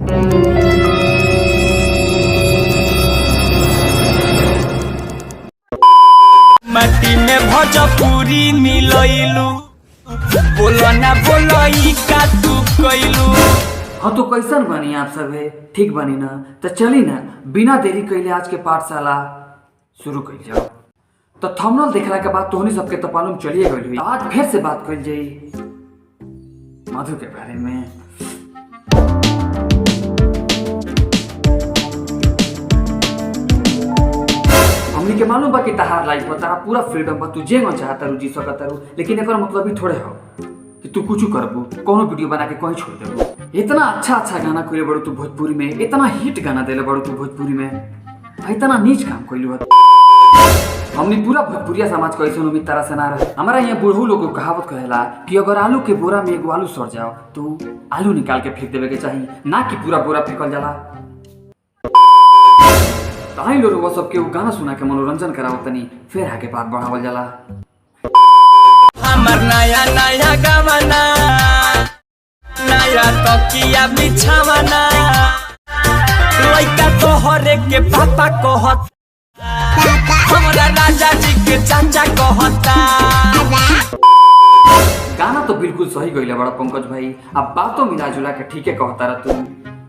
मट्टी में भोजपुरी मिलैलू, बोलो ना बोलो ई का तू कइलू। हाँ तो कैसन बनी आप सभे? ठीक बनी ना? तो चली ना बिना देरी कैले आज के पाठशाला शुरू कर जाओ। तो थंबनेल देखला के बाद तोहनी सबके तो मालूम चलिए गई हुई। आज फिर से बात कर जाई मधु के बारे में। हमनी के मालूम बा कि तहार लाइफ में तारा पूरा फ्रीडम बा, तू जे मन चाहता रू जी सकता रू, लेकिन एकर मतलब ही थोड़े हो कि तू कुछ करबू, कोनो वीडियो बना के कहीं छोड़ देबू। इतना अच्छा गाना कइले बड़ू तू भोजपुरी में, इतना हिट गाना देले बड़ू तू भोजपुरी में, इतना नीच काम कइलू है। हमनी पूरा भोजपुरिया समाज को ऐसे उम्मीद तारा से ना रहे। हमारा यहाँ बूढ़ू लोग को कहावत कहेला कि अगर आलू के बोरा में एगो आलू सड़ जाओ तो आलू निकाल के फेंक देवे के चाहिए, ना कि पूरा बोरा फेंकल जाला। ताई लोग वो सबके वो गाना सुना के मनोरंजन कराओ तनी, फिर आगे बात बढ़ावल जाला। हमर नया नया गाना, नया तकिया बिछावना, लइका तोहरे के पापा कहत, हमरा राजा जी के चाचा कहता। गाना तो बिल्कुल सही गइले बड़ा पंकज भाई। अब बातों मिला जुला के ठीके कहता रह तू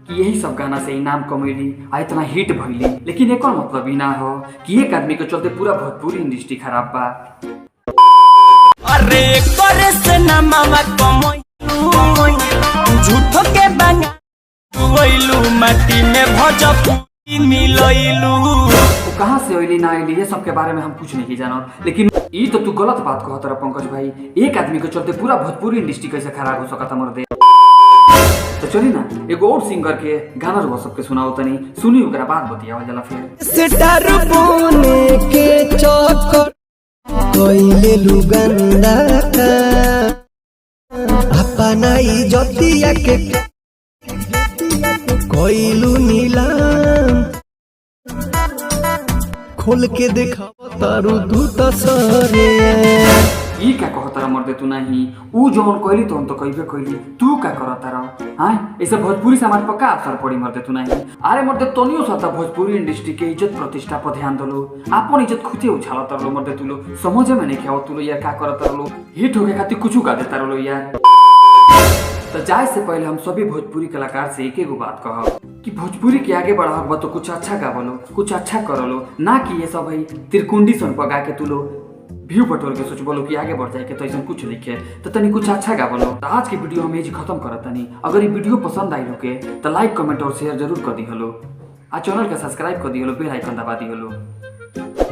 कि यही सब गाना से इनाम कमैली आ इतना हिट भइली, लेकिन एकर मतलब ई ना हो कि एक आदमी के चलते पूरा भोजपुरी इंडस्ट्री खराब बा। अरे करे से ना मामा कमैलू, झूठो के बंगा तुइलू, मट्टी में भोजपुरी मिलैलू। वो कहाँ से ओइली ना आइली ये सब के बारे में हम कुछ नहीं जानत, लेकिन ई तो तू गलत बात कहत रह पंकज भाई। एक आदमी के चलते पूरा भोजपुरी इंडस्ट्री कैसे खराब हो सकता मर्दे। तो चली ना एगो और सिंगर के गाना रुआ सबके सुनाओ तनी, सुनी ओकरा बाद बतियावल जाला। फिर सितार बोने के चक्कर कोइले लुगंदा का अपना इज्जतिया के कोइलू नीलाम, खोल के देखा तारू दूत सरे। ई का कहता रह मर्दे तू नहीं, ऊ जौन कहली तो हम तो कहबे कहली, तू का करता रह? हाँ ऐसे भोजपुरी समाज पर का असर पड़ी मर्दे तू नहीं? अरे मर्दे तनियो सता भोजपुरी इंडस्ट्री के इज्जत प्रतिष्ठा पर ध्यान दलो, अपन इज्जत खुदे उछालत रहो मर्दे तू लो। समझे में नहीं क्या तू लो यार, का करत रहो? हिट होके खातिर कुछ गा देता रहो यार। तो जाए से पहले हम सभी भोजपुरी कलाकार से एक बात कहो कि भोजपुरी के आगे बढ़ाओ तो कुछ अच्छा गा बोलो, कुछ अच्छा कर लो, ना कि ये सब है तिरकुंडी सन पर गा के तू लो व्यू बटोर के सोच बोलो कि आगे बढ़ जाए के। तो ऐसा कुछ लिखे तो तनी कुछ अच्छा गा बोलो। तो आज की वीडियो हम एजी खत्म करत तनी। अगर ये वीडियो पसंद आई हो के तो लाइक कमेंट और शेयर जरूर कर दी हलो, आ चैनल के सब्सक्राइब कर दी हलो, बेल आइकन दबा दी हलो।